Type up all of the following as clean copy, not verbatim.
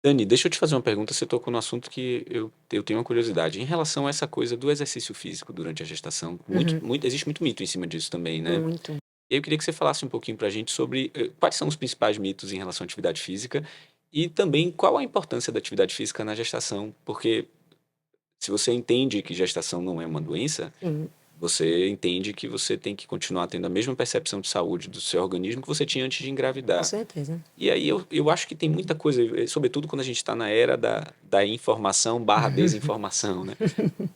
Dani, deixa eu te fazer uma pergunta. Você tocou no assunto que eu tenho uma curiosidade. Em relação a essa coisa do exercício físico durante a gestação, Uhum, existe muito mito em cima disso também, né? muito. E eu queria que você falasse um pouquinho pra gente sobre quais são os principais mitos em relação à atividade física e também qual a importância da atividade física na gestação, porque se você entende que gestação não é uma doença, Sim, você entende que você tem que continuar tendo a mesma percepção de saúde do seu organismo que você tinha antes de com engravidar. certeza. E aí eu acho que tem muita coisa, sobretudo quando a gente está na era da informação barra desinformação, né?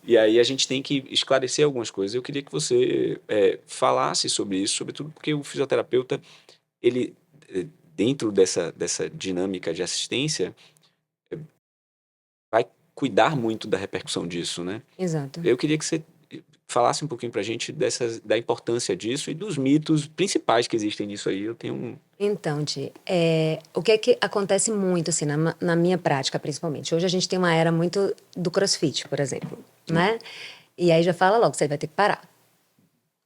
E aí a gente tem que esclarecer algumas coisas. Eu queria que você falasse sobre isso, sobretudo porque o fisioterapeuta, ele, dentro dessa dinâmica de assistência, vai cuidar muito da repercussão disso, né? Exato. Eu queria que você falasse um pouquinho pra gente da importância disso e dos mitos principais que existem nisso aí. Eu tenho um. Então, Di, o que é que acontece muito, assim, na minha prática, principalmente? Hoje a gente tem uma era muito do CrossFit, por exemplo, Uhum. né? E aí já fala logo, você vai ter que parar.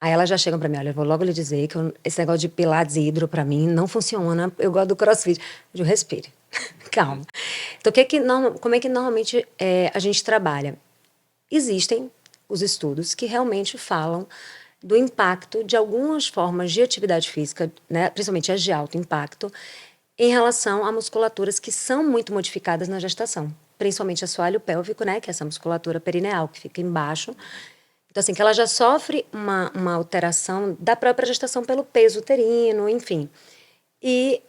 Aí elas já chegam pra mim, olha, eu vou logo lhe dizer que esse negócio de pilates e hidro pra mim não funciona, eu gosto do CrossFit. Eu digo, respire, calma. Então, como é que normalmente a gente trabalha? Existem os estudos que realmente falam do impacto de algumas formas de atividade física, né, principalmente as de alto impacto, em relação a musculaturas que são muito modificadas na gestação, principalmente assoalho pélvico, né, que é essa musculatura perineal que fica embaixo. Então, assim, que ela já sofre uma alteração da própria gestação pelo peso uterino, enfim. E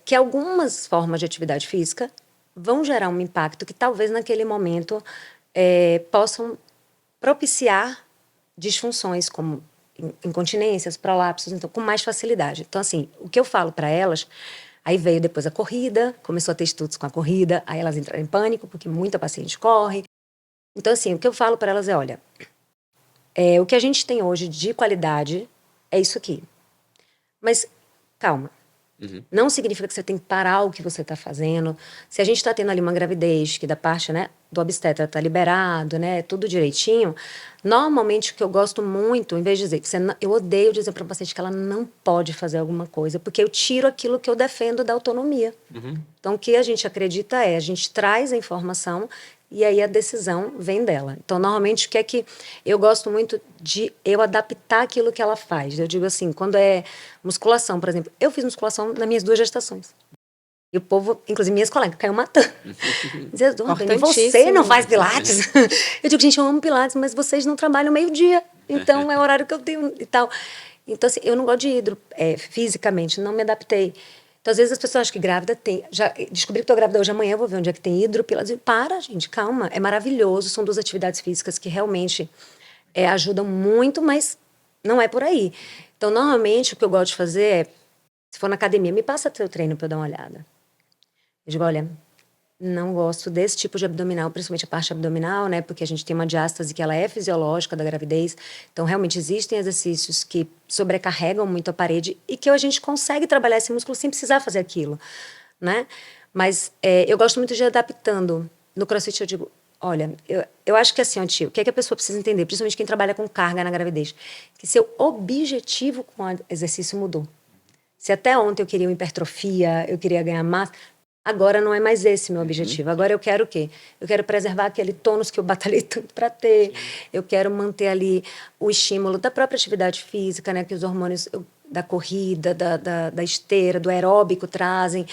que algumas formas de atividade física vão gerar um impacto que talvez naquele momento possam propiciar disfunções como incontinências, prolapsos, então com mais facilidade. Então assim, o que eu falo para elas, aí veio depois a corrida, começou a ter estudos com a corrida, aí elas entraram em pânico porque muita paciente corre. Então assim, o que eu falo para elas é, olha, o que a gente tem hoje de qualidade é isso aqui. Mas calma, Uhum. não significa que você tem que parar o que você está fazendo. Se a gente está tendo ali uma gravidez, que da parte, né, do obstetra está liberado, né, tudo direitinho, normalmente o que eu gosto muito, em vez de dizer que eu odeio dizer para a paciente que ela não pode fazer alguma coisa, porque eu tiro aquilo que eu defendo da autonomia. Uhum. Então, o que a gente acredita a gente traz a informação e aí a decisão vem dela. Então, normalmente, o que é que eu gosto muito de eu adaptar aquilo que ela faz. Eu digo assim, quando é musculação, por exemplo, eu fiz musculação nas minhas 2 gestações. E o povo, inclusive minhas colegas, caiu matando. Dizia, Dona Dani, você não Importantíssimo. faz pilates? Eu digo, gente, eu amo pilates, mas vocês não trabalham meio-dia. Então, é o horário que eu tenho e tal. Então, assim, eu não gosto de hidro, fisicamente, não me adaptei. Então, às vezes as pessoas acham que grávida tem. Já descobri que estou grávida hoje, amanhã eu vou ver onde é que tem hidro, pilates. Para, gente, calma. É maravilhoso. São 2 atividades físicas que realmente ajudam muito, mas não é por aí. Então, normalmente, o que eu gosto de fazer é, se for na academia, me passa teu treino para eu dar uma olhada. Eu digo, olha, não gosto desse tipo de abdominal, principalmente a parte abdominal, né? Porque a gente tem uma diástase que ela é fisiológica da gravidez. Então, realmente existem exercícios que sobrecarregam muito a parede e que a gente consegue trabalhar esse músculo sem precisar fazer aquilo, né? Mas eu gosto muito de ir adaptando. No CrossFit eu digo, olha, eu acho que assim, ó, tio, o que é que a pessoa precisa entender, principalmente quem trabalha com carga na gravidez, que seu objetivo com o exercício mudou. Se até ontem eu queria uma hipertrofia, eu queria ganhar massa, agora não é mais esse meu Uhum. objetivo. Agora eu quero o quê? Eu quero preservar aquele tônus que eu batalhei tanto para ter. Sim. Eu quero manter ali o estímulo da própria atividade física, né? Que os hormônios da corrida, da esteira, do aeróbico trazem.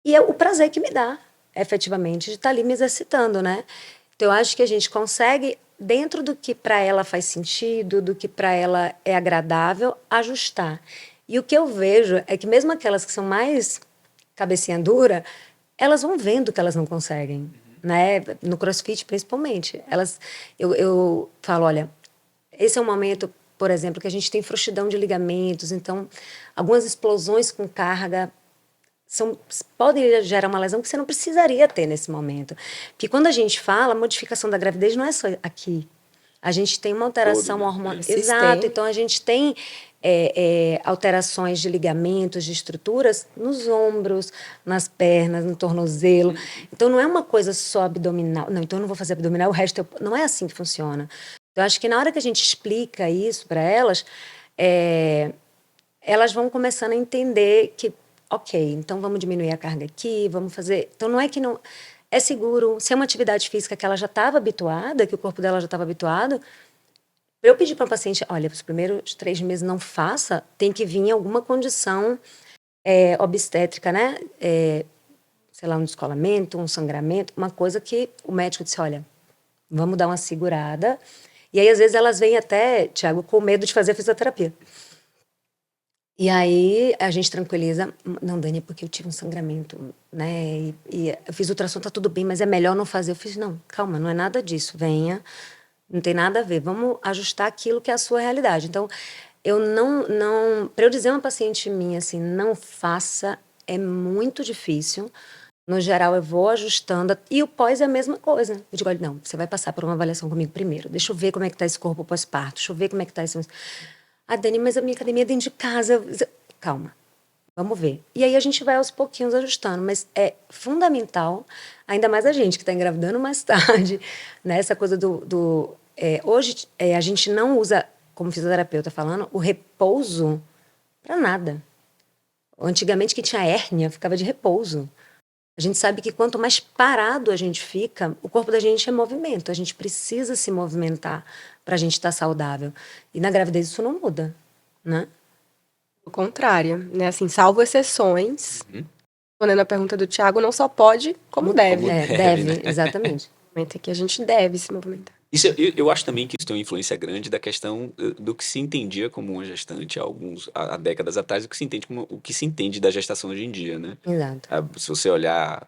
E é o prazer que me dá, efetivamente, de estar ali me exercitando, né? Então, eu acho que a gente consegue, dentro do que para ela faz sentido, do que para ela é agradável, ajustar. E o que eu vejo é que mesmo aquelas que são mais cabecinha dura, elas vão vendo que elas não conseguem, Uhum. né? No CrossFit, principalmente. Eu falo, olha, esse é um momento, por exemplo, que a gente tem frouxidão de ligamentos, então algumas explosões com carga podem gerar uma lesão que você não precisaria ter nesse momento. Porque quando a gente fala, a modificação da gravidez não é só aqui. A gente tem uma Todo, alteração né? hormonal. É. Exato. Sistema. Então, a gente tem alterações de ligamentos, de estruturas nos ombros, nas pernas, no tornozelo. Então, não é uma coisa só abdominal. Não, então eu não vou fazer abdominal, o resto... Não é assim que funciona. Eu acho que na hora que a gente explica isso para elas, elas vão começando a entender que, ok, então vamos diminuir a carga aqui, vamos fazer... Então não é que não... É seguro, se é uma atividade física que ela já estava habituada, que o corpo dela já estava habituado, eu pedi para o paciente, olha, os primeiros 3 meses não faça, tem que vir alguma condição obstétrica, né? Sei lá, um descolamento, um sangramento, uma coisa que o médico disse, olha, vamos dar uma segurada. E aí, às vezes, elas vêm até, Tiago, com medo de fazer fisioterapia. E aí, a gente tranquiliza. Não, Dani, é porque eu tive um sangramento, né? E eu fiz ultrassom, tá tudo bem, mas é melhor não fazer. Eu fiz, não, calma, não é nada disso. Venha, não tem nada a ver. Vamos ajustar aquilo que é a sua realidade. Então, eu não... Para eu dizer a uma paciente minha, assim, não faça, é muito difícil. No geral, eu vou ajustando. E o pós é a mesma coisa. Eu digo, olha, não, você vai passar por uma avaliação comigo primeiro. Deixa eu ver como é que tá esse corpo pós-parto. Deixa eu ver como é que tá esse... Ah, Dani, mas a minha academia é dentro de casa. Calma, vamos ver. E aí a gente vai aos pouquinhos ajustando. Mas é fundamental, ainda mais a gente que está engravidando mais tarde, né? Essa coisa hoje, a gente não usa, como fisioterapeuta falando, o repouso para nada. Antigamente, que tinha hérnia, ficava de repouso. A gente sabe que quanto mais parado a gente fica, o corpo da gente é movimento. A gente precisa se movimentar para a gente estar saudável. E na gravidez isso não muda, né? O contrário, né? Assim, salvo exceções, respondendo a pergunta do Tiago, não só pode, como deve. Deve, né? Exatamente. Momento em que a gente deve se movimentar. Isso, eu acho também que isso tem uma influência grande da questão do que se entendia como uma gestante há décadas atrás, o que se entende da gestação hoje em dia, né? Exato. Se você olhar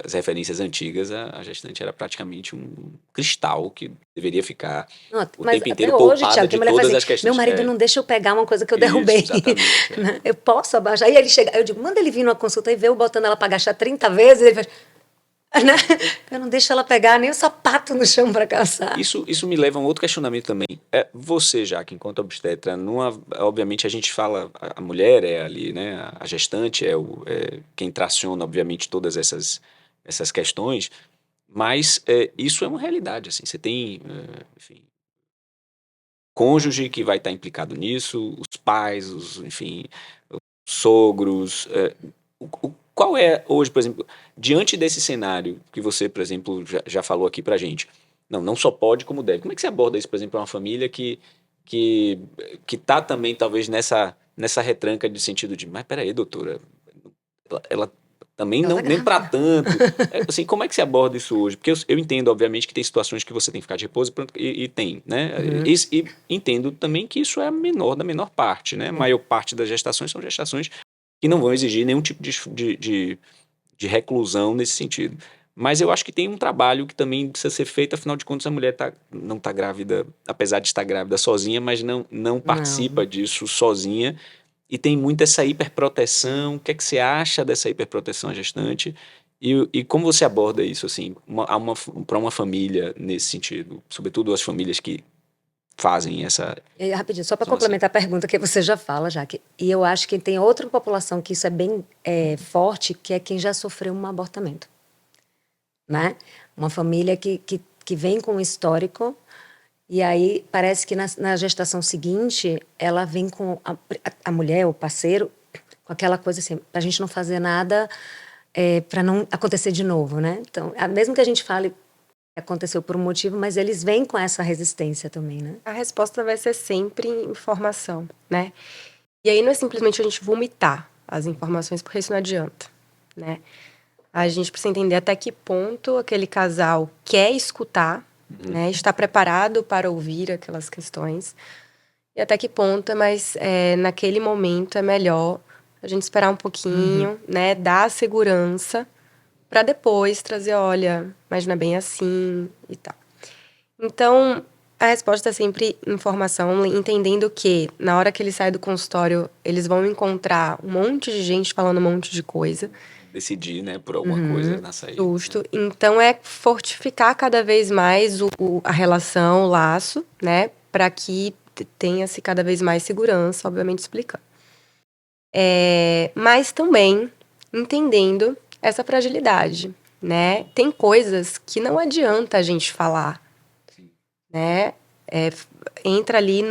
as referências antigas, a gestante era praticamente um cristal que deveria ficar Não, o mas tempo até inteiro hoje, poupada Thiago, de tem mulher que todas fala as assim, questões. meu marido não deixa eu pegar uma coisa que eu Isso, derrubei. exatamente, Né? Eu posso abaixar. Aí ele chega, eu digo, manda ele vir numa consulta e ver eu botando ela para agachar 30 vezes. Ele faz, né? Eu não deixo ela pegar nem o sapato no chão para calçar. Isso me leva a um outro questionamento também. Você, Jaque, enquanto obstetra, obviamente a gente fala, a mulher é ali, né? A gestante é quem traciona, obviamente, todas essas questões, mas isso é uma realidade, assim. Você tem, enfim, cônjuge que vai estar implicado nisso, os pais, enfim, os sogros. Qual é hoje, por exemplo, diante desse cenário que você, por exemplo, já falou aqui pra gente? Não só pode, como deve. Como é que você aborda isso, por exemplo, uma família que tá também, talvez, nessa retranca de sentido de, mas peraí, doutora, ela também Ela não, tá nem para grávida. tanto. Assim, como é que você aborda isso hoje? Porque eu entendo, obviamente, que tem situações que você tem que ficar de repouso e tem, né? E entendo também que isso é da menor parte, né? A maior parte das gestações são gestações que não vão exigir nenhum tipo de reclusão nesse sentido. Mas eu acho que tem um trabalho que também precisa ser feito, afinal de contas a mulher não está grávida, apesar de estar grávida sozinha, mas não participa Não. disso sozinha. E tem muito essa hiperproteção. O que é que você acha dessa hiperproteção à gestante? E como você aborda isso, assim, para uma família nesse sentido? Sobretudo as famílias que fazem essa... E, rapidinho, só para São assim. complementar a pergunta que você já fala, Jaque. E eu acho que tem outra população que isso é bem forte, que é quem já sofreu um abortamento. Né? Uma família que vem com um histórico, e aí parece que na gestação seguinte, ela vem com a mulher, o parceiro, com aquela coisa assim, para a gente não fazer nada para não acontecer de novo, né? Então, mesmo que a gente fale que aconteceu por um motivo, mas eles vêm com essa resistência também, né? A resposta vai ser sempre informação, né? E aí não é simplesmente a gente vomitar as informações, porque isso não adianta, né? A gente precisa entender até que ponto aquele casal quer escutar, né? Está preparado para ouvir aquelas questões. E até que ponto, mas naquele momento é melhor a gente esperar um pouquinho, né? Dar segurança para depois trazer, olha, mas não é bem assim e tal. Então, a resposta é sempre informação, entendendo que na hora que ele sai do consultório, eles vão encontrar um monte de gente falando um monte de coisa. Decidir, né, por alguma coisa na saída. Justo. Então, é fortificar cada vez mais a relação, o laço, né? Para que tenha-se cada vez mais segurança, obviamente explicando. Mas também entendendo essa fragilidade, né? Tem coisas que não adianta a gente falar, né? Entra ali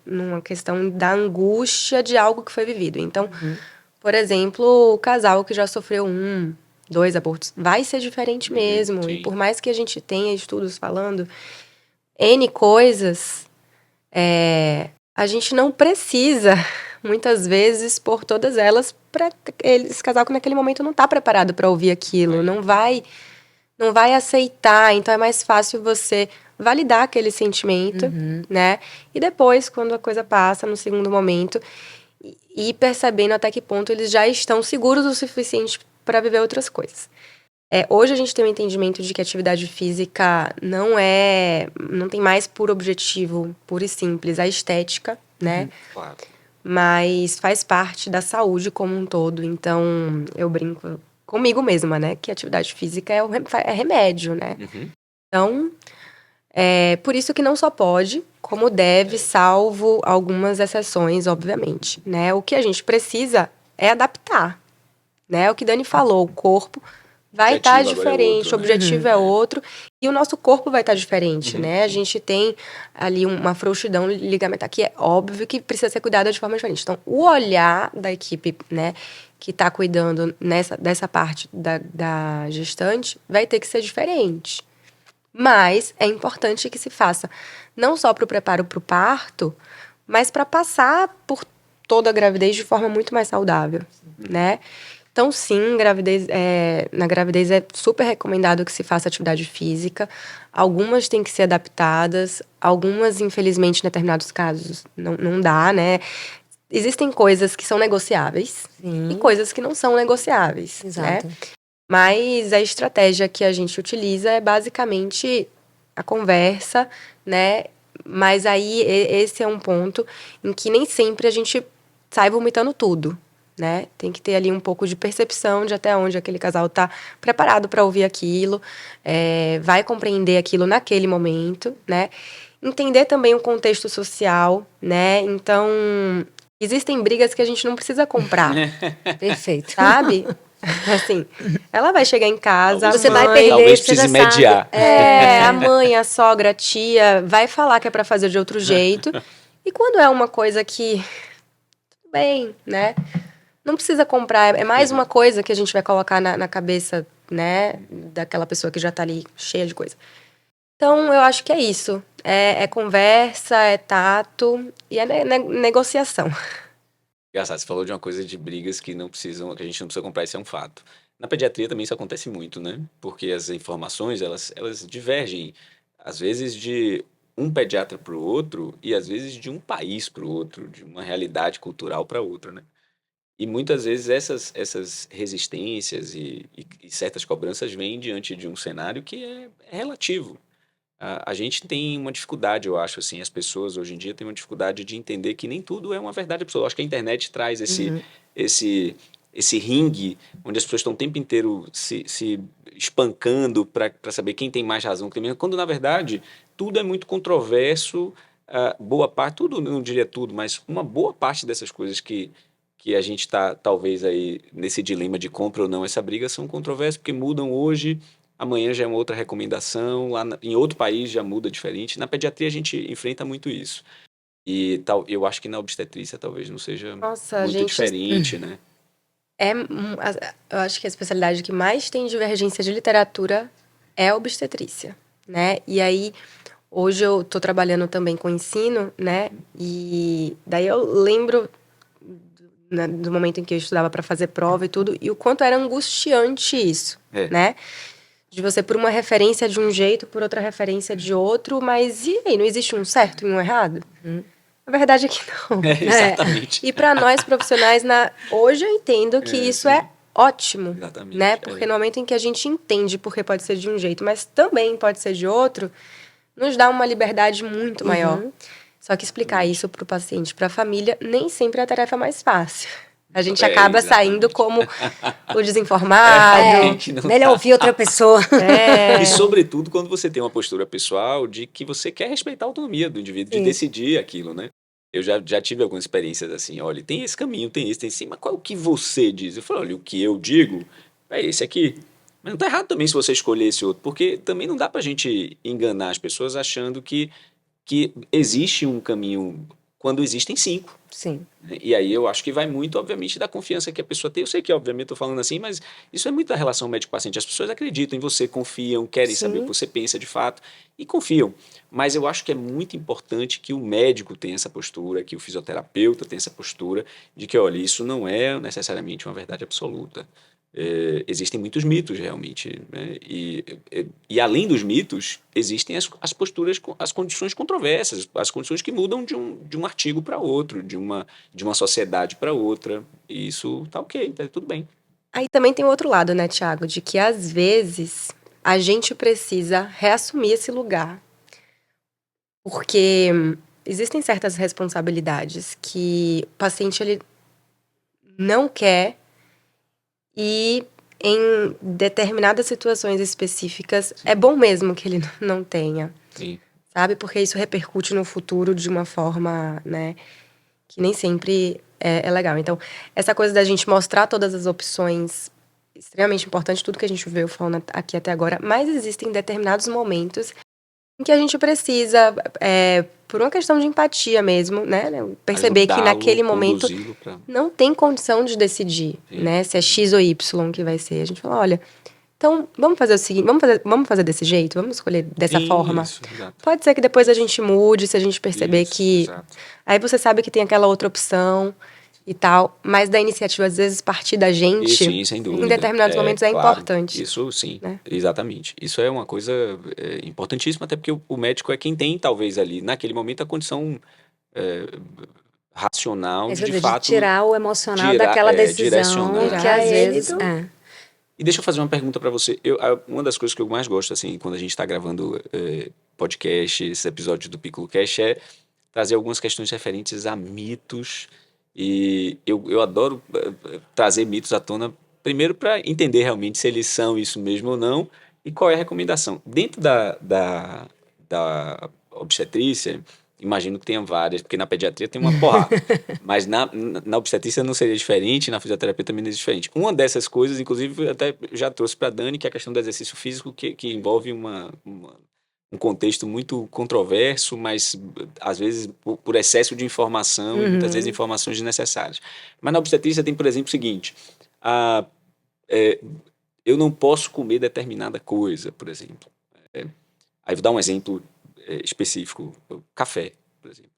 numa questão da angústia de algo que foi vivido. Então, Por exemplo, o casal que já sofreu 1, 2 abortos, vai ser diferente mesmo. sim. E por mais que a gente tenha estudos falando N coisas, a gente não precisa, muitas vezes, por todas elas, para esse casal que naquele momento não está preparado para ouvir aquilo, não vai aceitar. Então é mais fácil você validar aquele sentimento, né? E depois, quando a coisa passa, no segundo momento, ir percebendo até que ponto eles já estão seguros o suficiente para viver outras coisas. Hoje a gente tem um entendimento de que a atividade física não tem mais por objetivo, puro e simples, a estética, né? Claro. Mas faz parte da saúde como um todo. Então, eu brinco comigo mesma, né? Que a atividade física é remédio, né? Então, por isso que não só pode, como deve, salvo algumas exceções, obviamente, né? O que a gente precisa é adaptar, né? O que Dani falou, o corpo vai estar Objetivo agora é diferente, outro, o né? objetivo é outro, e o nosso corpo vai estar diferente, né? A gente tem ali uma frouxidão ligamentar, que é óbvio que precisa ser cuidada de forma diferente. Então, o olhar da equipe, né, que está cuidando dessa parte da gestante, vai ter que ser diferente. Mas é importante que se faça não só para o preparo para o parto, mas para passar por toda a gravidez de forma muito mais saudável, né? Então, sim, na gravidez é super recomendado que se faça atividade física. Algumas têm que ser adaptadas, algumas, infelizmente, em determinados casos, não dá, né? Existem coisas que são negociáveis e coisas que não são negociáveis, Exato. né? Mas a estratégia que a gente utiliza é basicamente a conversa, né? Mas aí esse é um ponto em que nem sempre a gente sai vomitando tudo, né? Tem que ter ali um pouco de percepção de até onde aquele casal está preparado para ouvir aquilo, vai compreender aquilo naquele momento, né? Entender também o contexto social, né? Então, existem brigas que a gente não precisa comprar, Perfeito. sabe? Assim, ela vai chegar em casa, Talvez Você vai mãe, perder, Talvez você já precise mediar. sabe. a mãe, a sogra, a tia, vai falar que é pra fazer de outro jeito. E quando é uma coisa que, tudo bem, né? Não precisa comprar, é mais uma coisa que a gente vai colocar na cabeça, né? Daquela pessoa que já tá ali cheia de coisa. Então, eu acho que é isso. É conversa, é tato e é negociação. Engraçado, você falou de uma coisa de brigas que que a gente não precisa comprar, isso é um fato. Na pediatria também isso acontece muito, né? Porque as informações, elas divergem, às vezes de um pediatra para o outro e às vezes de um país para o outro, de uma realidade cultural para outra, né? E muitas vezes essas resistências e certas cobranças vêm diante de um cenário que é relativo. A gente tem uma dificuldade, eu acho, assim, as pessoas hoje em dia têm uma dificuldade de entender que nem tudo é uma verdade absoluta. Eu acho que a internet traz esse ringue onde as pessoas estão o tempo inteiro se espancando para saber quem tem mais razão, quem tem menos, quando na verdade tudo é muito controverso, boa parte, tudo, não diria tudo, mas uma boa parte dessas coisas que a gente está talvez aí nesse dilema de compra ou não essa briga são controversas porque mudam hoje. Amanhã já é uma outra recomendação, em outro país já muda diferente. Na pediatria a gente enfrenta muito isso. E eu acho que na obstetrícia talvez não seja Nossa, a muito gente diferente, né? Eu acho que a especialidade que mais tem divergência de literatura é a obstetrícia, né? E aí, hoje eu tô trabalhando também com ensino, né? E daí eu lembro do momento em que eu estudava para fazer prova e tudo, e o quanto era angustiante isso, né? De você por uma referência de um jeito, por outra referência de outro, mas e aí, não existe um certo e um errado? A verdade é que não. Exatamente. E para nós profissionais, hoje eu entendo que isso sim. é ótimo, Exatamente, né? Porque no momento em que a gente entende porque pode ser de um jeito, mas também pode ser de outro, nos dá uma liberdade muito maior. Só que explicar isso para o paciente, para a família, nem sempre é a tarefa mais fácil. A gente acaba saindo como o desinformado. que não Melhor tá. ouvir outra pessoa. E sobretudo quando você tem uma postura pessoal de que você quer respeitar a autonomia do indivíduo, de Sim. decidir aquilo, né? Eu já tive algumas experiências assim, olha, tem esse caminho, tem esse, mas qual é o que você diz? Eu falo, olha, o que eu digo é esse aqui. Mas não tá errado também se você escolher esse outro, porque também não dá pra gente enganar as pessoas achando que existe um caminho quando existem 5. Sim. E aí eu acho que vai muito, obviamente, da confiança que a pessoa tem. Eu sei que, obviamente, estou falando assim, mas isso é muito da relação médico-paciente. As pessoas acreditam em você, confiam, querem saber o que Sim. você pensa de fato e confiam. Mas eu acho que é muito importante que o médico tenha essa postura, que o fisioterapeuta tenha essa postura de que, olha, isso não é necessariamente uma verdade absoluta. Existem muitos mitos, realmente, né? E além dos mitos, existem as posturas, as condições controversas, as condições que mudam de um artigo para outro, de uma sociedade para outra. E isso tá ok, tá tudo bem. Aí também tem o outro lado, né, Thiago, de que às vezes a gente precisa reassumir esse lugar, porque existem certas responsabilidades que o paciente ele não quer e em determinadas situações específicas é bom mesmo que ele não tenha, Sim. sabe? Porque isso repercute no futuro de uma forma, né, que nem sempre é legal. Então, essa coisa da gente mostrar todas as opções, extremamente importante, tudo que a gente veio falando aqui até agora, mas existem determinados momentos em que a gente precisa, por uma questão de empatia mesmo, né, perceber que Ajudá-lo, naquele momento conduzi-lo para. não tem condição de decidir, Sim. né, se é X ou Y que vai ser. A gente fala, olha, então vamos fazer o seguinte, vamos fazer desse jeito, vamos escolher dessa forma. Isso, exato. Pode ser que depois a gente mude, se a gente perceber Isso, que exato. aí você sabe que tem aquela outra opção e tal, mas da iniciativa, às vezes, partir da E gente, sim, sem dúvida. em determinados momentos, é Claro. importante. Isso sim, né? exatamente. Isso é uma coisa importantíssima, até porque o médico é quem tem, talvez, ali, naquele momento, a condição racional Isso de de fato tirar o emocional daquela decisão que direcionar. às Tirar ele vezes. do- E deixa eu fazer uma pergunta para você. Uma das coisas que eu mais gosto, assim, quando a gente está gravando podcast, esses episódios do Piccolo Cash, é trazer algumas questões referentes a mitos. E eu adoro trazer mitos à tona, primeiro para entender realmente se eles são isso mesmo ou não, e qual é a recomendação. Dentro da obstetrícia, imagino que tenha várias, porque na pediatria tem uma porrada. Mas na obstetrícia não seria diferente, na fisioterapia também não é diferente. Uma dessas coisas, inclusive, eu até já trouxe para a Dani, que é a questão do exercício físico, que envolve um contexto muito controverso, mas às vezes por excesso de informação e muitas vezes informações desnecessárias. Mas na obstetrícia tem, por exemplo, o seguinte: a, é, eu não posso comer determinada coisa, por exemplo. Aí vou dar um exemplo específico: café, por exemplo.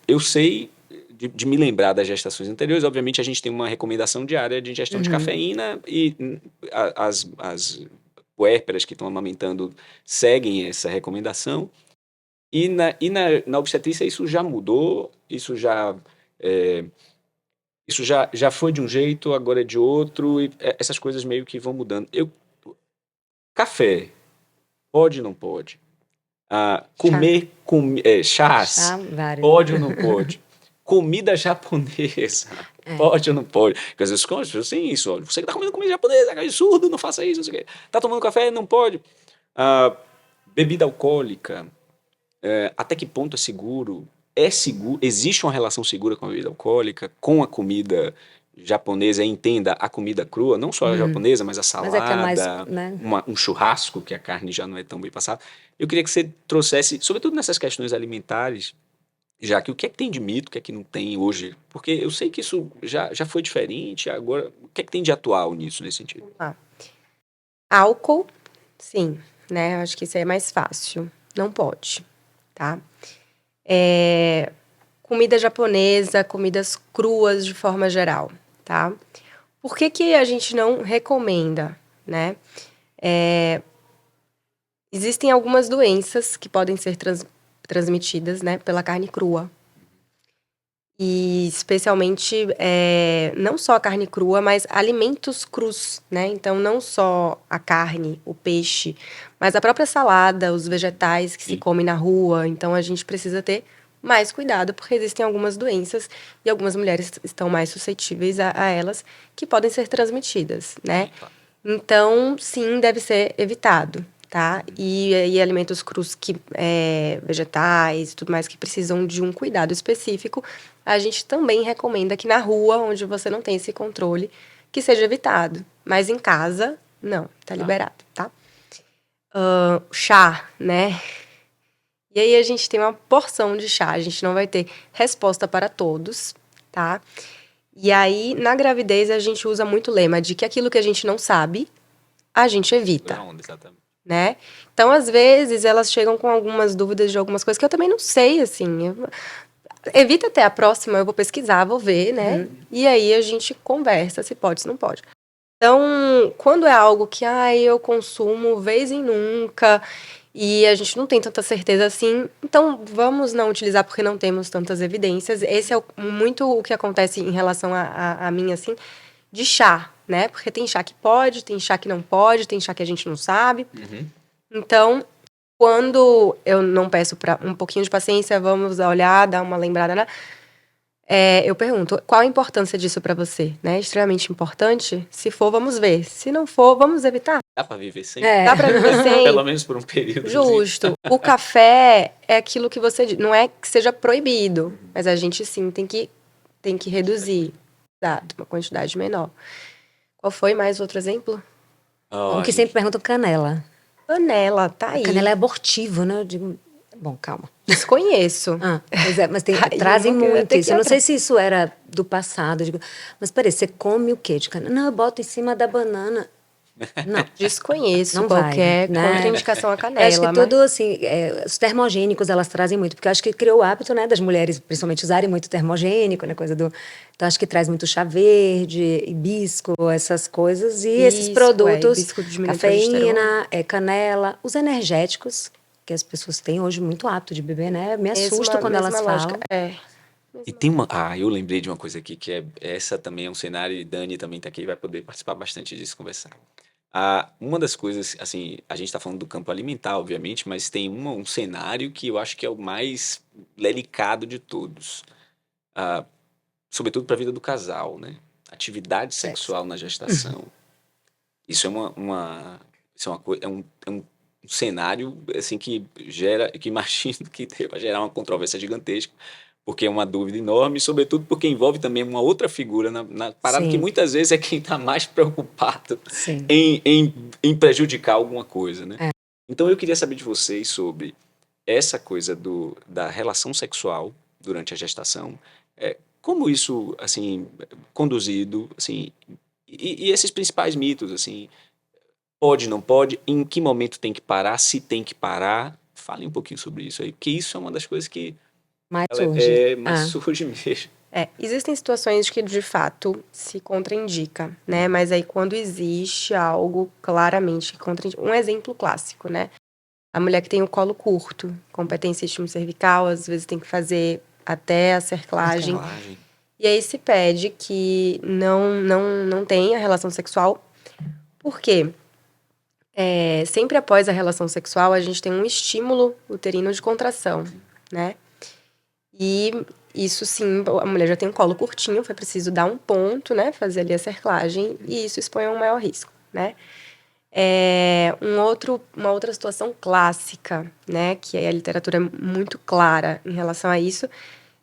Eu sei de me lembrar das gestações anteriores, obviamente a gente tem uma recomendação diária de ingestão de cafeína e as puérperas que estão amamentando seguem essa recomendação. Na obstetrícia isso já mudou, isso já foi de um jeito, agora é de outro, e essas coisas meio que vão mudando. Café, pode ou não pode? Comer chás, Chá, vários. pode ou não pode? Comida japonesa, pode ou não pode? Porque às vezes, assim, isso, olha, você que está comendo comida japonesa, é absurdo, não faça isso, não sei o quê. Tá tomando café, não pode. Bebida alcoólica, até que ponto é seguro? É seguro? Existe uma relação segura com a bebida alcoólica, com a comida japonesa? Entenda, a comida crua, não só a japonesa, mas a Mas é que é mais, salada, né? um churrasco, que a carne já não é tão bem passada. Eu queria que você trouxesse, sobretudo nessas questões alimentares, já que o que é que tem de mito, o que é que não tem hoje? Porque eu sei que isso já foi diferente, agora, o que é que tem de atual nisso, nesse sentido? Álcool, sim, né? Eu acho que isso aí é mais fácil. Não pode, tá? Comida japonesa, comidas cruas de forma geral, tá? Por que a gente não recomenda, né? Existem algumas doenças que podem ser transmitidas, né, pela carne crua. E especialmente, não só a carne crua, mas alimentos crus, né? Então, não só a carne, o peixe, mas a própria salada, os vegetais que se Sim. comem na rua. Então, a gente precisa ter mais cuidado, porque existem algumas doenças e algumas mulheres estão mais suscetíveis a elas, que podem ser transmitidas, né? Então, sim, deve ser evitado, tá? E alimentos crus, vegetais e tudo mais, que precisam de um cuidado específico, a gente também recomenda que na rua, onde você não tem esse controle, que seja evitado. Mas em casa, não, tá liberado, tá? Chá, né? E aí a gente tem uma porção de chá, a gente não vai ter resposta para todos, tá? E aí, na gravidez, a gente usa muito o lema de que aquilo que a gente não sabe, a gente evita, Não, exatamente. né? Então, às vezes, elas chegam com algumas dúvidas de algumas coisas que eu também não sei, assim. Evita até a próxima, eu vou pesquisar, vou ver, né? E aí a gente conversa se pode, se não pode. Então, quando é algo que eu consumo vez em nunca e a gente não tem tanta certeza assim, então vamos não utilizar porque não temos tantas evidências. Esse é muito o que acontece em relação a mim, assim, de chá, né? Porque tem chá que pode, tem chá que não pode, tem chá que a gente não sabe. Então, quando eu não peço para um pouquinho de paciência, vamos olhar, dar uma lembrada, né? Eu pergunto, qual a importância disso para você? Né? Extremamente importante? Se for, vamos ver. Se não for, vamos evitar. Dá pra viver sem? Dá para viver sem? Pelo menos por um período. Justo. O café é aquilo que você diz. Não é que seja proibido, mas a gente sim tem que reduzir. Exato, uma quantidade menor. Qual foi mais outro exemplo? O que sempre perguntam canela. Canela, tá aí. A canela é abortivo, né? Eu digo, bom, calma. Desconheço. Pois é, mas Aí trazem eu vou muito ter isso. que Eu não ir sei se isso era do passado. Eu digo, mas peraí, você come o quê de canela? Não, eu boto em cima da banana. Não. Desconheço Não qualquer vai, né? contraindicação à Eu canela. acho que mas- tudo, assim, os termogênicos, elas trazem muito, porque eu acho que criou o hábito, né, das mulheres, principalmente, usarem muito termogênico, né, coisa do... Então, acho que traz muito chá verde, hibisco, essas coisas, e esses produtos, hibisco diminui a progesterona. cafeína, canela, os energéticos, que as pessoas têm hoje muito hábito de beber, né, me assusta quando elas mesma lógica. falam. E tem uma. Eu lembrei de uma coisa aqui que essa também é um cenário, e Dani também tá aqui e vai poder participar bastante disso, conversar. Uma das coisas, assim, a gente está falando do campo alimentar, obviamente, mas tem um cenário que eu acho que é o mais delicado de todos. Sobretudo para a vida do casal, né? Atividade sexual na gestação. Isso é isso é uma coisa, é um cenário assim que imagino que vai gerar uma controvérsia gigantesca, porque é uma dúvida enorme, sobretudo porque envolve também uma outra figura na parada, que Sim. muitas vezes é quem está mais preocupado Sim. em prejudicar alguma coisa, né? Então eu queria saber de vocês sobre essa coisa da relação sexual durante a gestação, como isso, assim, conduzido, assim, e esses principais mitos, assim, pode, não pode, em que momento tem que parar, se tem que parar, fale um pouquinho sobre isso aí, porque isso é uma das coisas que Mais surge. mais surge mesmo. Existem situações que de fato se contraindica, né? Mas aí quando existe algo claramente que contraindica. Um exemplo clássico, né? A mulher que tem o colo curto, competência estímulo cervical, às vezes tem que fazer até a cerclagem. E aí se pede que não tenha relação sexual. Por quê? Sempre após a relação sexual, a gente tem um estímulo uterino de contração, né? E isso sim, a mulher já tem um colo curtinho, foi preciso dar um ponto, né? Fazer ali a cerclagem, e isso expõe a um maior risco, né? Uma outra situação clássica, né? Que a literatura é muito clara em relação a isso,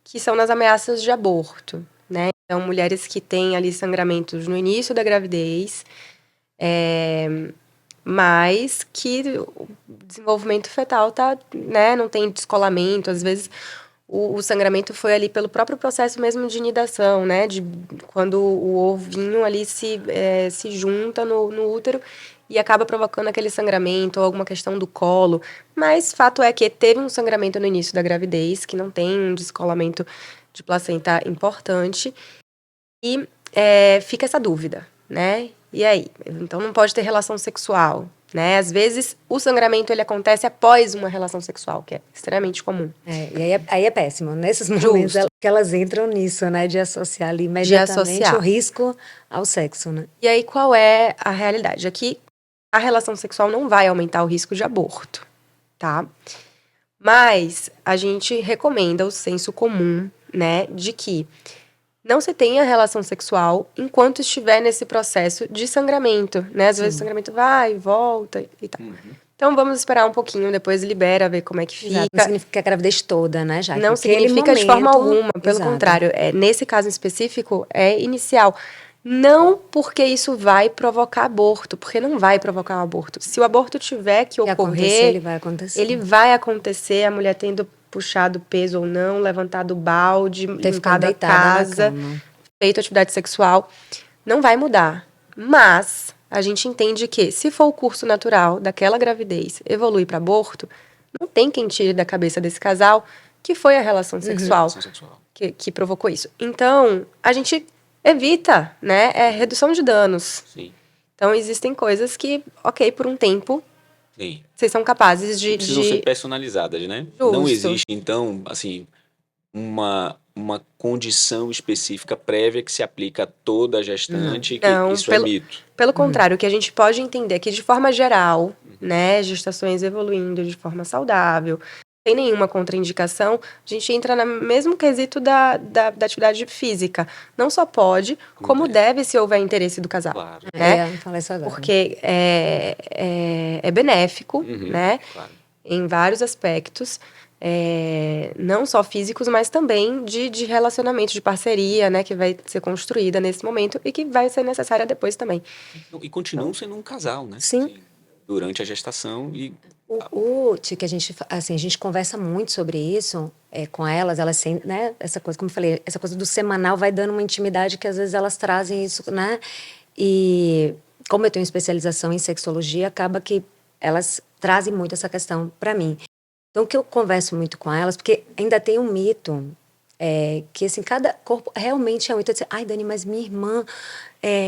que são nas ameaças de aborto, né? Então, mulheres que têm ali sangramentos no início da gravidez, mas que o desenvolvimento fetal tá, né? Não tem descolamento, às vezes o sangramento foi ali pelo próprio processo mesmo de nidação, né? De quando o ovinho ali se junta no útero e acaba provocando aquele sangramento ou alguma questão do colo. Mas fato é que teve um sangramento no início da gravidez, que não tem um descolamento de placenta importante. E fica essa dúvida, né? E aí? Então não pode ter relação sexual, né? Às vezes o sangramento ele acontece após uma relação sexual, que é extremamente comum. E aí é péssimo. Nesses momentos que elas entram nisso, né? De associar ali imediatamente o risco ao sexo, né? E aí qual é a realidade? Aqui a relação sexual não vai aumentar o risco de aborto, tá? Mas a gente recomenda o senso comum, né? De que não se tenha relação sexual enquanto estiver nesse processo de sangramento, né? Às vezes o sangramento vai e volta e tal. Então, vamos esperar um pouquinho, depois libera, ver como é que fica. Exato. Não significa a gravidez toda, né, Não significa de forma alguma, pelo contrário. Nesse caso específico, é inicial. Não porque isso vai provocar aborto, porque não vai provocar um aborto. Se o aborto tiver que Se acontecer, ocorrer, ele vai acontecer. ele vai acontecer, a mulher tendo puxado peso ou não, levantado o balde, Ter ficado limpado a deitada na casa, cama. feito atividade sexual, não vai mudar. Mas a gente entende que, se for o curso natural daquela gravidez evoluir para aborto, não tem quem tire da cabeça desse casal que foi a relação sexual Relação sexual. que provocou isso. Então, a gente evita, né? É redução de danos. Sim. Então, existem coisas que, ok, por um tempo, Sim. vocês são capazes de... Precisam ser personalizadas, né? Justo. Não existe, então, assim, uma condição específica prévia que se aplica a toda a gestante. Não, Isso é mito. Pelo contrário, o que a gente pode entender é que, de forma geral, né, gestações evoluindo de forma saudável, sem nenhuma contraindicação, a gente entra no mesmo quesito da atividade física. Não só pode, como deve, se houver interesse do casal. Claro. Né? Fala isso agora. Porque é benéfico, Uhum, né? claro. Em vários aspectos. Não só físicos, mas também de relacionamento, de parceria, né? Que vai ser construída nesse momento e que vai ser necessária depois também. E continuam sendo um casal, né? Sim. Assim, durante a gestação e... Que a gente conversa muito sobre isso com elas têm, né, essa coisa, como eu falei, essa coisa do semanal vai dando uma intimidade que às vezes elas trazem isso, né, e como eu tenho especialização em sexologia, acaba que elas trazem muito essa questão para mim. Então, o que eu converso muito com elas, porque ainda tem um mito, que assim, cada corpo realmente é um mito. Ai, Dani, mas minha irmã,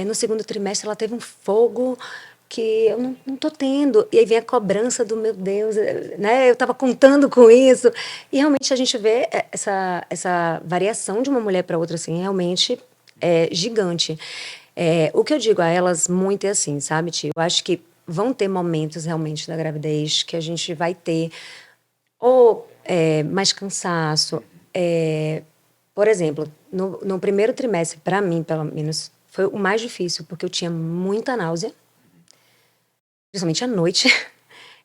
no segundo trimestre, ela teve um fogo que eu não tô tendo. E aí vem a cobrança do, meu Deus, né? Eu estava contando com isso. E realmente a gente vê essa variação de uma mulher para outra, assim, realmente é gigante. O que eu digo a elas muito é assim, sabe, tio? Eu acho que vão ter momentos realmente da gravidez que a gente vai ter ou mais cansaço. Por exemplo, no primeiro trimestre, para mim, pelo menos, foi o mais difícil, porque eu tinha muita náusea, principalmente à noite.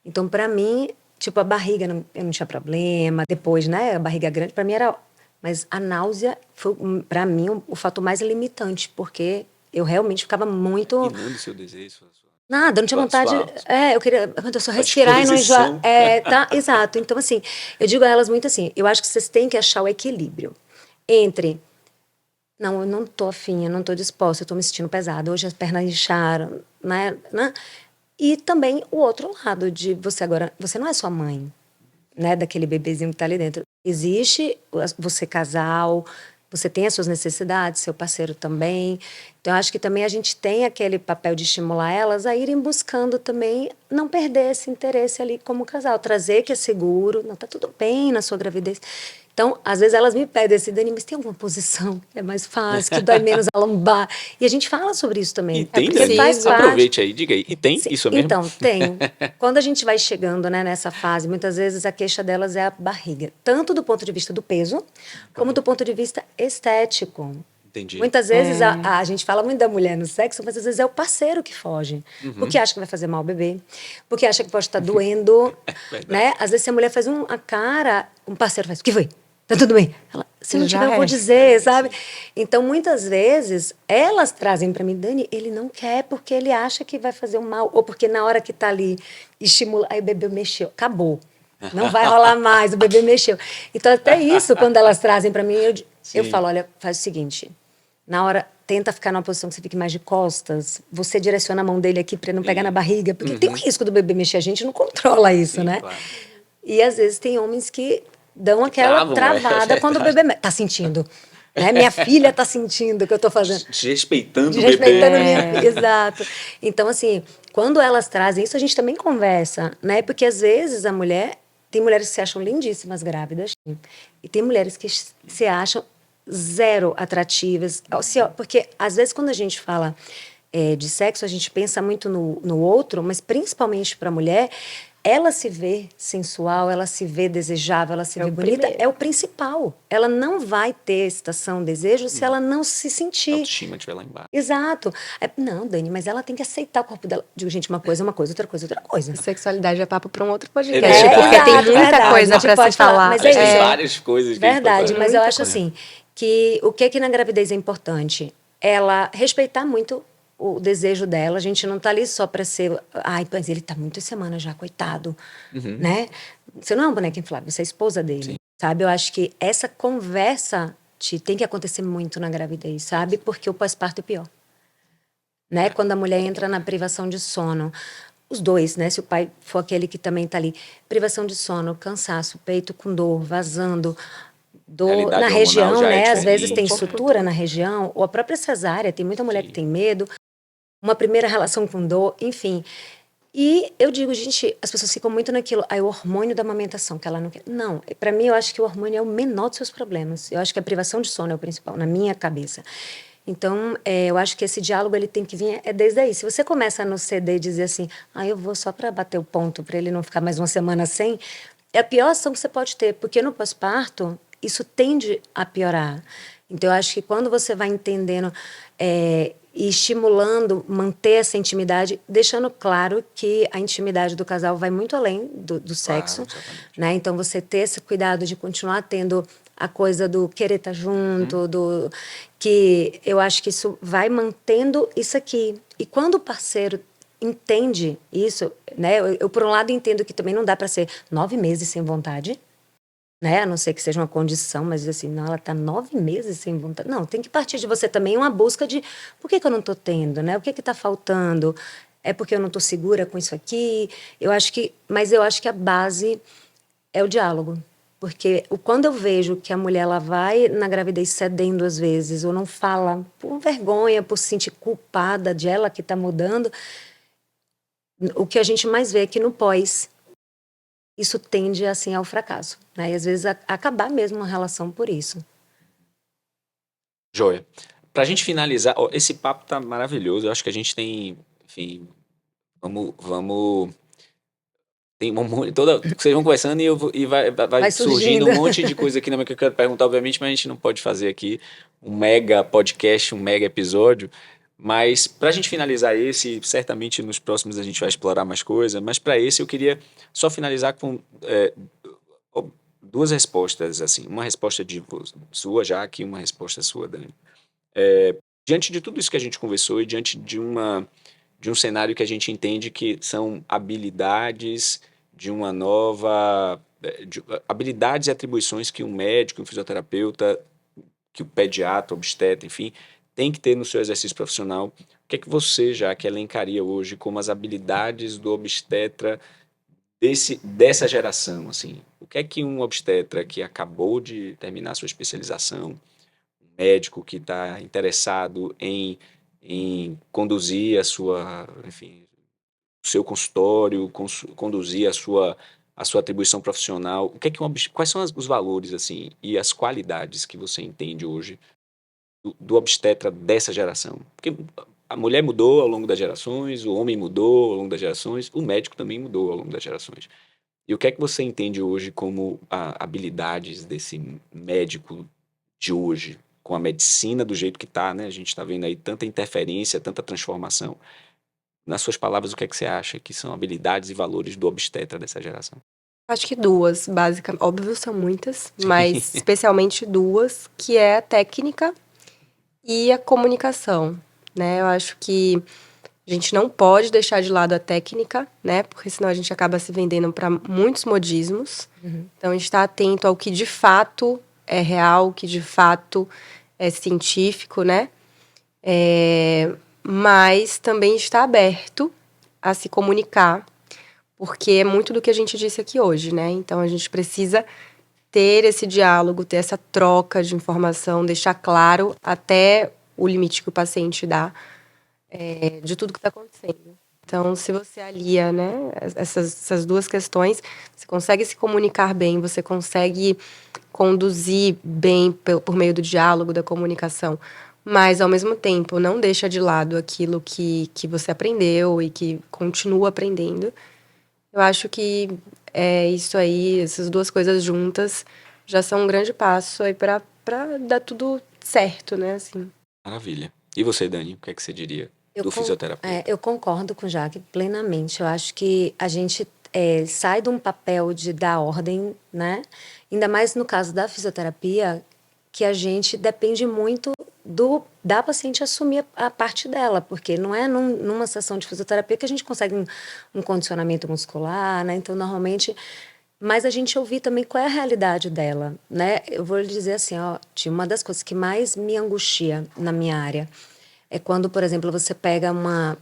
Então, para mim, tipo, a barriga, eu não tinha problema. Depois, né, a barriga grande, para mim era... Mas a náusea foi, para mim, o fator mais limitante, porque eu realmente ficava muito... Inunda o seu desejo. Nada, eu não tinha vontade... eu queria eu só A respirar e não enjoar. disposição. Tá, exato. Então, assim, eu digo a elas muito assim, eu acho que vocês têm que achar o equilíbrio entre... Não, eu não tô afim, eu não tô disposta, eu tô me sentindo pesada. Hoje as pernas incharam, né? E também o outro lado de você agora... Você não é sua mãe, né? Daquele bebezinho que tá ali dentro. Existe você casal, você tem as suas necessidades, seu parceiro também. Então, eu acho que também a gente tem aquele papel de estimular elas a irem buscando também não perder esse interesse ali como casal. Trazer que é seguro, não, tá tudo bem na sua gravidez. Então, às vezes elas me pedem assim, Dani, mas tem alguma posição que é mais fácil, que dói menos a lombar? E a gente fala sobre isso também. E tem, porque Dani? faz parte. Aproveite aí, diga aí. E tem isso mesmo? Então, tem. Quando a gente vai chegando, né, nessa fase, muitas vezes a queixa delas é a barriga. Tanto do ponto de vista do peso, como do ponto de vista estético. Entendi. Muitas vezes a gente fala muito da mulher no sexo, mas às vezes é o parceiro que foge. Porque acha que vai fazer mal ao bebê, porque acha que pode estar doendo. Né? Às vezes, se a mulher faz uma cara, um parceiro faz, o que foi? Tá tudo bem? Ela, se não Já tiver, eu vou é. dizer, sabe? Então, muitas vezes, elas trazem para mim, Dani, ele não quer porque ele acha que vai fazer um mal, ou porque na hora que tá ali, estimula, aí o bebê mexeu, acabou. Não vai rolar mais, o bebê mexeu. Então, até isso, quando elas trazem para mim, eu falo, olha, faz o seguinte, na hora, tenta ficar numa posição que você fique mais de costas, você direciona a mão dele aqui para não pegar na barriga, porque tem um risco do bebê mexer, a gente não controla isso, né? Claro. E às vezes tem homens que dão aquela Travam, travada quando o bebê tá sentindo. Né? Minha filha tá sentindo o que eu tô fazendo. Desrespeitando o bebê. Desrespeitando a minha filha. Exato. Então, assim, quando elas trazem isso, a gente também conversa, né? Porque às vezes a mulher... Tem mulheres que se acham lindíssimas grávidas, e tem mulheres que se acham zero atrativas. Porque às vezes quando a gente fala de sexo, a gente pensa muito no outro, mas principalmente para a mulher, ela se vê sensual, ela se vê desejável, ela se vê bonita, primeiro. é o principal. Ela não vai ter excitação, desejo, se ela não se A sentir. autoestima estiver lá embaixo. Exato. Não, Dani, mas ela tem que aceitar o corpo dela. Digo, gente, uma coisa, outra coisa, outra coisa. Sexualidade é papo para um outro podcast, verdade. porque tem Exato, muita verdade. coisa A gente para se pode falar, falar. mas Tem isso. várias coisas que a gente Verdade, pode mas eu falar. acho assim, que o que na gravidez é importante? ela respeitar muito o desejo dela. A gente não tá ali só para ser, ai, mas ele tá muitas semanas já, coitado, né? Você não é um boneco inflável, você é a esposa dele, Sim. sabe? Eu acho que essa conversa tem que acontecer muito na gravidez, sabe? Porque o pós-parto é pior, né? Quando a mulher entra na privação de sono, os dois, né? Se o pai for aquele que também tá ali, privação de sono, cansaço, peito com dor, vazando, dor na Realidade hormonal região, já é né? Às vezes tem diferente, né? sutura na região, ou a própria cesárea, tem muita mulher que Sim. tem medo, uma primeira relação com dor, enfim. E eu digo, gente, as pessoas ficam muito naquilo, o hormônio da amamentação, que ela não quer. Não, para mim eu acho que o hormônio é o menor dos seus problemas. Eu acho que a privação de sono é o principal, na minha cabeça. Então, eu acho que esse diálogo ele tem que vir desde aí. Se você começa no CD e dizer assim, eu vou só para bater o ponto, para ele não ficar mais uma semana sem, é a pior ação que você pode ter, porque no pós-parto isso tende a piorar. Então, eu acho que quando você vai entendendo e estimulando, manter essa intimidade, deixando claro que a intimidade do casal vai muito além do sexo, exatamente. né? Então, você ter esse cuidado de continuar tendo a coisa do querer estar junto, que eu acho que isso vai mantendo isso aqui. E quando o parceiro entende isso, né? Eu por um lado entendo que também não dá para ser 9 meses sem vontade, né? A não ser que seja uma condição, mas assim, não, ela tá 9 meses sem vontade. Não, tem que partir de você também uma busca de por que eu não tô tendo, né? O que tá faltando? É porque eu não tô segura com isso aqui? Mas eu acho que a base é o diálogo. Porque quando eu vejo que a mulher ela vai na gravidez cedendo às vezes, ou não fala por vergonha, por se sentir culpada de ela que está mudando, o que a gente mais vê é que no pós, isso tende assim ao fracasso, né? E às vezes acabar mesmo uma relação por isso. Joia. Pra gente finalizar, esse papo tá maravilhoso. Eu acho que a gente tem, enfim, vamos tem um monte, vocês vão conversando e vai Vai surgindo surgindo. um monte de coisa aqui na minha que eu quero perguntar, obviamente, mas a gente não pode fazer aqui um mega podcast, um mega episódio. Mas para a gente finalizar esse, certamente nos próximos a gente vai explorar mais coisa, mas para esse eu queria só finalizar com duas respostas, assim, uma resposta sua, já aqui, uma resposta sua, Dani. Diante de tudo isso que a gente conversou e diante de um cenário que a gente entende que são habilidades de uma nova habilidades e atribuições que um médico, um fisioterapeuta, que o pediatra, obstetra, enfim, tem que ter no seu exercício profissional. O que é que você já que elencaria hoje como as habilidades do obstetra dessa geração, assim? O que é que um obstetra que acabou de terminar sua especialização, um médico que está interessado em conduzir enfim, o seu consultório, conduzir a sua atribuição profissional, o que é que quais são os valores assim e as qualidades que você entende hoje do obstetra dessa geração? Porque a mulher mudou ao longo das gerações, o homem mudou ao longo das gerações, o médico também mudou ao longo das gerações. E o que é que você entende hoje como habilidades desse médico de hoje, com a medicina do jeito que está, né? A gente está vendo aí tanta interferência, tanta transformação. Nas suas palavras, o que é que você acha que são habilidades e valores do obstetra dessa geração? Acho que duas, basicamente. Óbvio, são muitas, mas especialmente duas, que é a técnica e a comunicação, né? Eu acho que a gente não pode deixar de lado a técnica, né? Porque senão a gente acaba se vendendo para muitos modismos. Então, a gente está atento ao que de fato é real, o que de fato é científico, né? Mas também está aberto a se comunicar, porque é muito do que a gente disse aqui hoje, né? Então, a gente precisa ter esse diálogo, ter essa troca de informação, deixar claro até o limite que o paciente dá de tudo que está acontecendo. Então, se você alia, né, essas duas questões, você consegue se comunicar bem, você consegue conduzir bem por meio do diálogo, da comunicação, mas, ao mesmo tempo, não deixa de lado aquilo que você aprendeu e que continua aprendendo. Eu acho que isso aí, essas duas coisas juntas, já são um grande passo aí para dar tudo certo, né, assim. Maravilha. E você, Dani, o que é que você diria do fisioterapeuta? Eu concordo com o Jaque plenamente. Eu acho que a gente sai de um papel de dar ordem, né? Ainda mais no caso da fisioterapia, que a gente depende muito da paciente assumir a parte dela, porque não é numa sessão de fisioterapia que a gente consegue um condicionamento muscular, né? Então, normalmente, mas a gente ouvir também qual é a realidade dela, né? Eu vou lhe dizer assim, ó, uma das coisas que mais me angustia na minha área é quando, por exemplo, você pega uma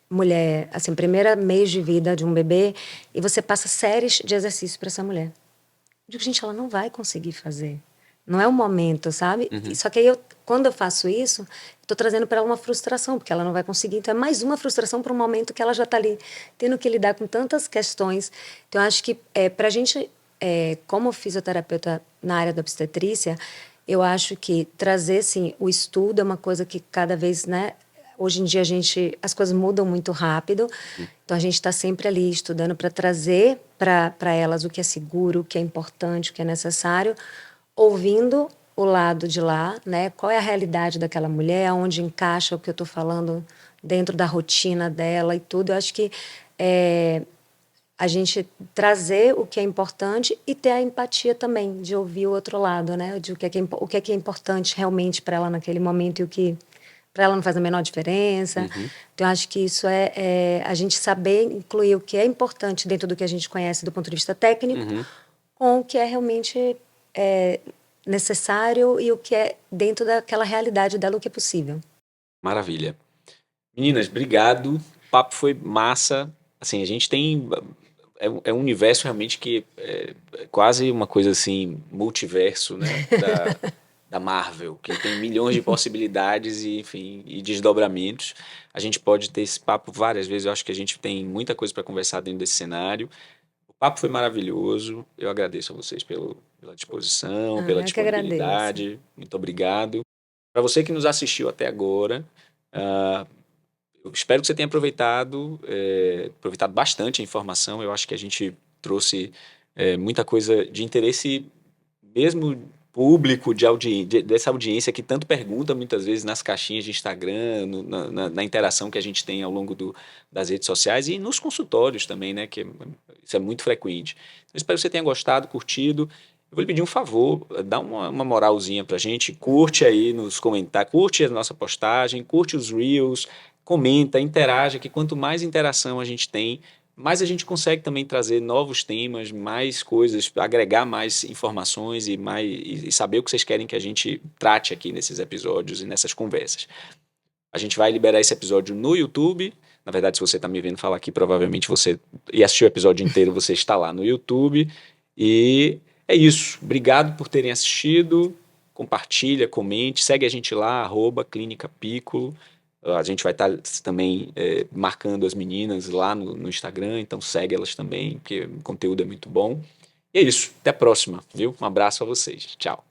mulher, assim, primeiro mês de vida de um bebê e você passa séries de exercícios para essa mulher. Eu digo, gente, ela não vai conseguir fazer. Não é o momento, sabe? Só que aí, quando eu faço isso, estou trazendo para ela uma frustração, porque ela não vai conseguir. Então, é mais uma frustração para um momento que ela já está ali, tendo que lidar com tantas questões. Então, eu acho que, para a gente, como fisioterapeuta na área da obstetrícia, eu acho que trazer, sim, o estudo é uma coisa que cada vez, né? Hoje em dia, as coisas mudam muito rápido. Então, a gente está sempre ali estudando para trazer para elas o que é seguro, o que é importante, o que é necessário, ouvindo o lado de lá, né? Qual é a realidade daquela mulher, onde encaixa o que eu estou falando dentro da rotina dela e tudo. Eu acho que a gente trazer o que é importante e ter a empatia também de ouvir o outro lado, né? De o que é importante realmente para ela naquele momento e o que para ela não faz a menor diferença. Então, eu acho que isso é a gente saber incluir o que é importante dentro do que a gente conhece do ponto de vista técnico com o que é realmente necessário e o que é dentro daquela realidade dela, o que é possível. Maravilha. Meninas, obrigado. O papo foi massa. Assim, a gente tem... É um universo realmente que é quase uma coisa assim, multiverso, né? Da Marvel, que tem milhões de possibilidades e, enfim, e desdobramentos. A gente pode ter esse papo várias vezes. Eu acho que a gente tem muita coisa para conversar dentro desse cenário. O papo foi maravilhoso. Eu agradeço a vocês pela disposição, pela Eu que agradeço. disponibilidade. Muito obrigado. Para você que nos assistiu até agora, eu espero que você tenha aproveitado bastante a informação. Eu acho que a gente trouxe muita coisa de interesse mesmo público, dessa audiência que tanto pergunta muitas vezes nas caixinhas de Instagram, na interação que a gente tem ao longo das redes sociais e nos consultórios também, né? Isso é muito frequente. Então, espero que você tenha gostado, curtido. Eu vou lhe pedir um favor, dá uma moralzinha pra gente, curte aí nos comentários, curte a nossa postagem, curte os Reels, comenta, interaja, que quanto mais interação a gente tem, mais a gente consegue também trazer novos temas, mais coisas, agregar mais informações e saber o que vocês querem que a gente trate aqui nesses episódios e nessas conversas. A gente vai liberar esse episódio no YouTube. Na verdade, se você está me vendo falar aqui, provavelmente você e assistiu o episódio inteiro, você está lá no YouTube. E é isso. Obrigado por terem assistido. Compartilha, comente, segue a gente lá, @Clínica Piccolo. A gente vai estar também marcando as meninas lá no Instagram, então segue elas também, porque o conteúdo é muito bom. E é isso. Até a próxima, viu? Um abraço a vocês. Tchau.